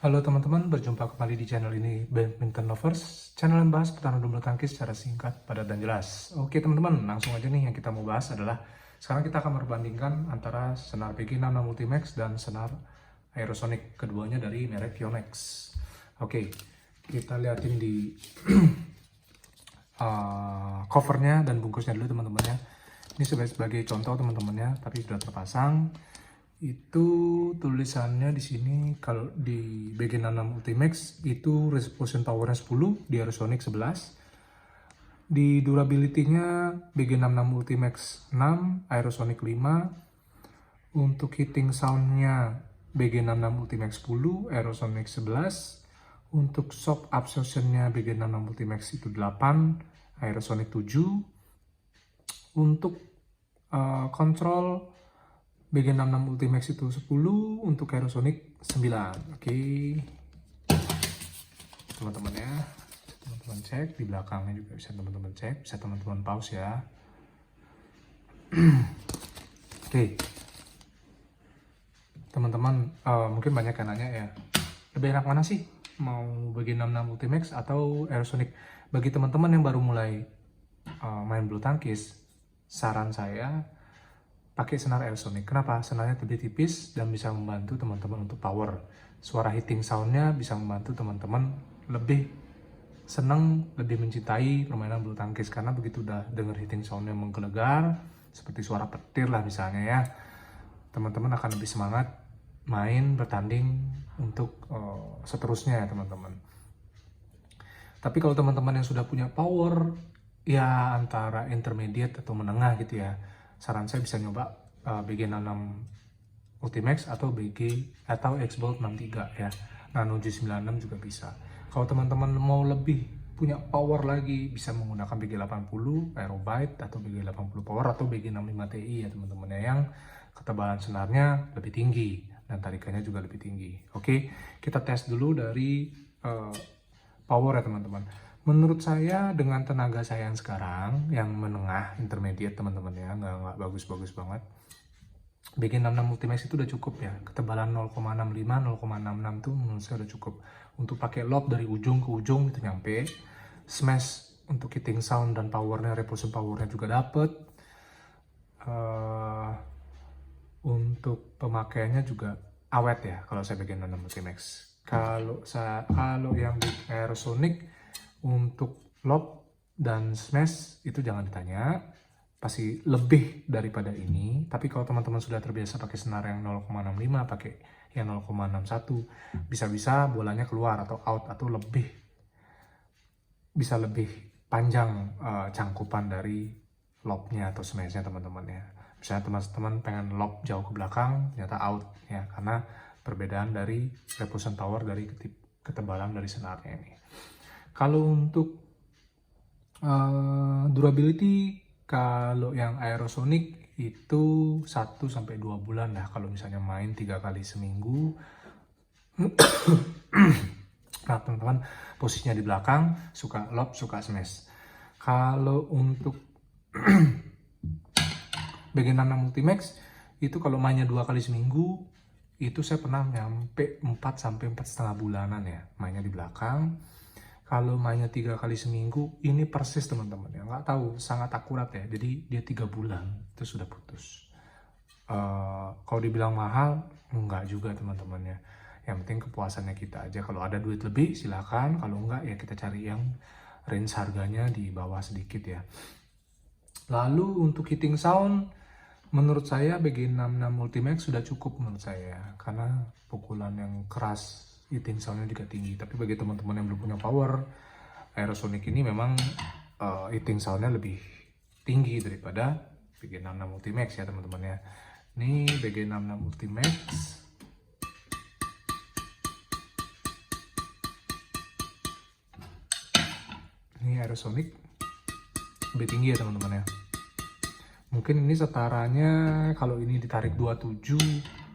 Halo teman-teman, berjumpa kembali di channel ini Badminton Lovers, channel yang bahas pertahanan bulu tangkis secara singkat, padat, dan jelas. Oke teman-teman, langsung aja nih yang kita mau bahas adalah sekarang kita akan berbandingkan antara senar BG66 Ultimax dan senar Aerosonic, keduanya dari merek Yonex. Oke, kita liatin di covernya dan bungkusnya dulu teman-teman ya. Ini sebagai contoh teman-temannya, tapi sudah terpasang. Itu tulisannya di sini kalau di BG66 Ultimax itu resolution powernya 10, di Aerosonic 11. Di durability-nya BG66 Ultimax 6, Aerosonic 5. Untuk hitting sound-nya BG66 Ultimax 10, Aerosonic 11. Untuk shock absorption-nya BG66 Ultimax itu 8, Aerosonic 7. Untuk kontrol BG66 Ultimax itu 10, untuk Aerosonic 9. Oke. Teman-teman ya. Teman-teman cek di belakangnya juga bisa teman-teman cek, bisa teman-teman pause ya. Oke. Teman-teman mungkin banyak yang nanya ya. Lebih enak mana sih? Mau BG66 Ultimax atau Aerosonic? Bagi teman-teman yang baru mulai main bulu tangkis, saran saya pakai senar Aerosonic. Kenapa? Senarnya lebih tipis dan bisa membantu teman-teman untuk power. Suara hitting soundnya bisa membantu teman-teman lebih senang, lebih mencintai permainan bulu tangkis. Karena begitu udah denger hitting soundnya menggelegar, seperti suara petir lah misalnya ya, teman-teman akan lebih semangat main, bertanding untuk seterusnya ya teman-teman. Tapi kalau teman-teman yang sudah punya power, ya antara intermediate atau menengah gitu ya, saran saya bisa nyoba BG66 Ultimax atau X-Bolt 63 ya. Nano G96 juga bisa. Kalau teman-teman mau lebih punya power lagi, bisa menggunakan BG80 Aerobyte atau BG80 Power atau BG65 Ti ya teman-teman ya, yang ketebalan senarnya lebih tinggi dan tarikannya juga lebih tinggi. Oke, kita tes dulu dari power ya teman-teman. Menurut saya dengan tenaga saya yang sekarang, yang menengah, intermediate teman-teman ya, nggak bagus-bagus banget. BG66 Ultimax itu udah cukup ya. Ketebalan 0,65, 0,66 tuh menurut saya udah cukup. Untuk pakai lob dari ujung ke ujung itu nyampe. Smash untuk hitting sound dan powernya, repulsion powernya juga dapet. Untuk pemakaiannya juga awet ya kalau saya BG66 Ultimax. Kalau yang di Aerosonic untuk lob dan smash itu jangan ditanya, pasti lebih daripada ini. Tapi kalau teman-teman sudah terbiasa pakai senar yang 0,65, pakai yang 0,61, bisa-bisa bolanya keluar atau out atau bisa lebih panjang cangkupan dari lobnya atau smashnya teman-teman ya. Misalnya teman-teman pengen lob jauh ke belakang, ternyata out ya, karena perbedaan dari repulsion power dari ketebalan dari senarnya ini. Kalau untuk durability, kalau yang Aerosonic itu 1-2 bulan lah kalau misalnya main 3 kali seminggu. Nah teman-teman, posisinya di belakang, suka lob, suka smash. Kalau untuk BG66 Ultimax itu kalau mainnya 2 kali seminggu, itu saya pernah nyampe 4-4,5 bulanan ya mainnya di belakang. Kalau mainnya 3 kali seminggu, ini persis teman-teman ya, nggak tahu, sangat akurat ya. Jadi dia 3 bulan itu sudah putus. Kalau dibilang mahal, enggak juga teman-teman ya. Yang penting kepuasannya kita aja. Kalau ada duit lebih silakan, kalau enggak ya kita cari yang range harganya di bawah sedikit ya. Lalu untuk hitting sound, menurut saya BG66 Ultimax sudah cukup menurut saya, karena pukulan yang keras, hitting soundnya juga tinggi. Tapi bagi teman-teman yang belum punya power, Aerosonic ini memang hitting soundnya lebih tinggi daripada BG66 Ultimax ya teman-teman ya. Ini BG66 Ultimax. Ini Aerosonic lebih tinggi ya teman-teman ya. Mungkin ini setaranya kalau ini ditarik 27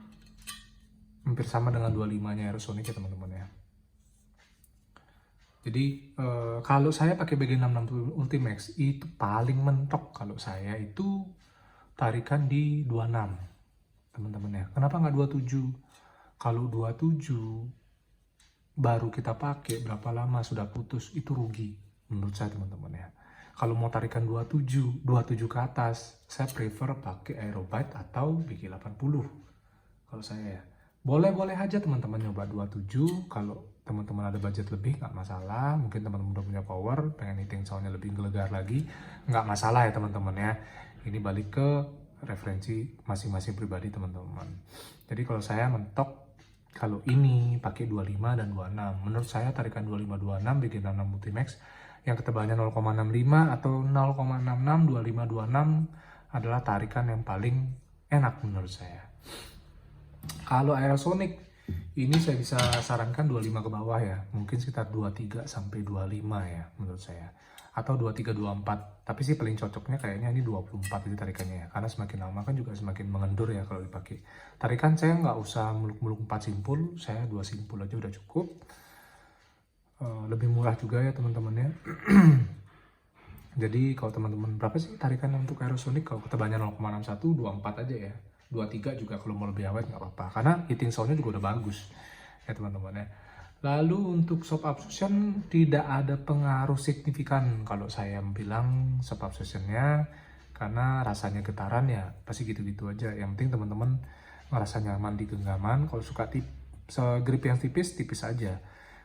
hampir sama dengan 25-nya Aerosonic ya teman-teman ya. Jadi kalau saya pakai BG66 Ultimax itu paling mentok kalau saya itu tarikan di 26 teman-teman ya. Kenapa nggak 27? Kalau 27 baru kita pakai berapa lama sudah putus, itu rugi menurut saya teman-teman ya. Kalau mau tarikan 27 ke atas, saya prefer pakai Aerobite atau BG80 kalau saya ya. Boleh-boleh aja teman-teman nyoba 27, kalau teman-teman ada budget lebih nggak masalah. Mungkin teman-teman udah punya power, pengen hitting soundnya lebih gelegar lagi, nggak masalah ya teman-teman ya. Ini balik ke referensi masing-masing pribadi teman-teman. Jadi kalau saya mentok, kalau ini pakai 25 dan 26. Menurut saya tarikan 25-26 BG66 Multimax yang ketebalnya 0,65 atau 0,66 25-26 adalah tarikan yang paling enak menurut saya. Kalau Aerosonic ini saya bisa sarankan 25 ke bawah ya, mungkin sekitar 23 sampai 25 ya menurut saya, atau 23-24. Tapi sih paling cocoknya kayaknya ini 24 itu tarikannya ya, karena semakin lama kan juga semakin mengendur ya kalau dipakai. Tarikan saya nggak usah muluk-muluk 4 simpul, saya 2 simpul aja udah cukup. Lebih murah juga ya teman-teman ya. Jadi kalau teman-teman berapa sih tarikan untuk Aerosonic? Kalau ketebalnya 0,61, 24 aja ya. 23 juga kalau mau lebih awet nggak apa-apa, karena hitting soundnya juga udah bagus ya teman-teman ya. Lalu untuk soft absorption tidak ada pengaruh signifikan kalau saya bilang soft absorptionnya, karena rasanya getaran ya pasti gitu-gitu aja. Yang penting teman-teman merasa nyaman di genggaman. Kalau suka grip yang tipis aja.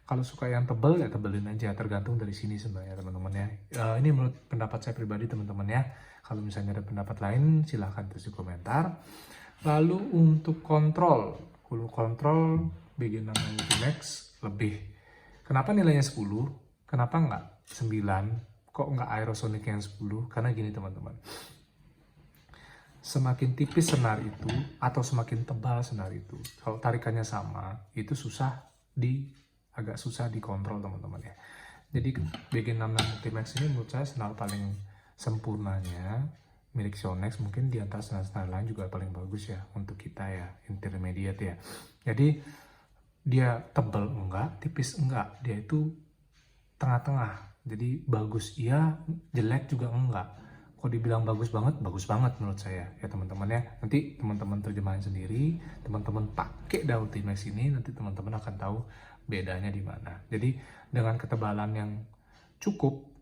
Kalau suka yang tebel ya tebelin aja, tergantung dari sini sebenarnya teman-teman ya. Ini menurut pendapat saya pribadi teman-teman ya. Kalau misalnya ada pendapat lain silahkan tulis di komentar. Lalu untuk kontrol BG66 Multimax lebih. Kenapa nilainya 10? Kenapa nggak 9? Kok nggak Aerosonic yang 10? Karena gini teman-teman. Semakin tipis senar itu atau semakin tebal senar itu, kalau tarikannya sama, itu agak susah dikontrol teman-teman ya. Jadi BG66 Multimax ini menurut saya senar paling sempurnanya milik Sonex. Mungkin di antara senar-senar lain juga paling bagus ya untuk kita ya, intermediate ya. Jadi dia tebal enggak, tipis enggak, dia itu tengah-tengah. Jadi bagus iya, jelek juga enggak. Kalau dibilang bagus banget menurut saya ya teman-teman ya. Nanti teman-teman terjemahin sendiri, teman-teman pakai dah Ultimax ini, nanti teman-teman akan tahu bedanya di mana. Jadi dengan ketebalan yang cukup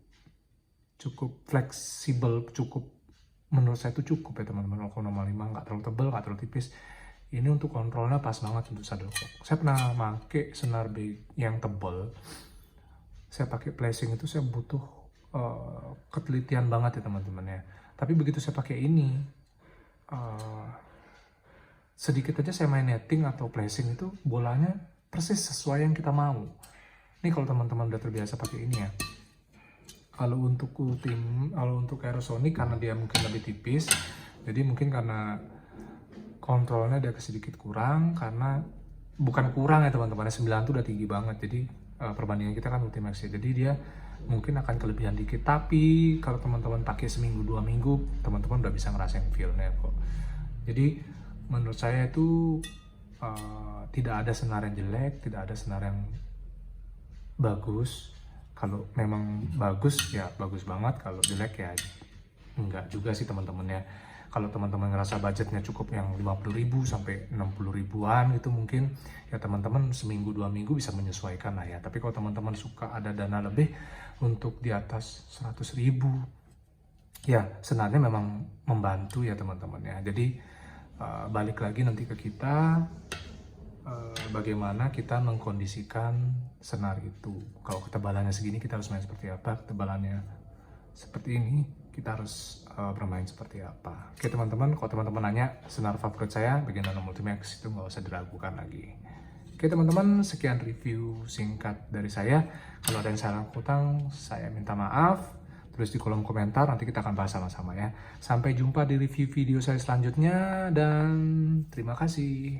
fleksibel, menurut saya itu cukup ya teman-teman. 0,5 nggak terlalu tebal, nggak terlalu tipis. Ini untuk kontrolnya pas banget untuk shuttlecock. Saya pernah pakai senar yang tebal, saya pakai placing itu saya butuh ketelitian banget ya teman-teman ya. Tapi begitu saya pakai ini, sedikit aja saya main netting atau placing itu bolanya persis sesuai yang kita mau. Ini kalau teman-teman udah terbiasa pakai ini ya. Kalau untuk Aerosonic karena dia mungkin lebih tipis, jadi mungkin karena kontrolnya dia sedikit kurang, karena bukan kurang ya teman-teman, 9 itu udah tinggi banget. Jadi perbandingan kita kan Ultimax ya, jadi dia mungkin akan kelebihan dikit. Tapi kalau teman-teman pakai seminggu 2 minggu, teman-teman udah bisa ngerasain feel-nya kok. Jadi menurut saya itu tidak ada senar yang jelek, tidak ada senar yang bagus. Kalau memang bagus ya bagus banget, kalau jelek ya enggak juga sih teman-teman ya. Kalau teman-teman ngerasa budgetnya cukup yang 50.000 sampai 60.000-an gitu, mungkin ya teman-teman seminggu 2 minggu bisa menyesuaikan lah ya. Tapi kalau teman-teman suka ada dana lebih untuk di atas 100.000, ya senarnya memang membantu ya teman-teman ya. Jadi balik lagi nanti ke kita, bagaimana kita mengkondisikan senar itu. Kalau ketebalannya segini kita harus main seperti apa, ketebalannya seperti ini kita harus bermain seperti apa. Oke teman-teman, kalau teman-teman nanya senar favorit saya BG66 Multimax, itu nggak usah diragukan lagi. Oke teman-teman, sekian review singkat dari saya. Kalau ada yang salah kurang, saya minta maaf. Tulis di kolom komentar, nanti kita akan bahas sama-sama ya. Sampai jumpa di review video saya selanjutnya, dan terima kasih.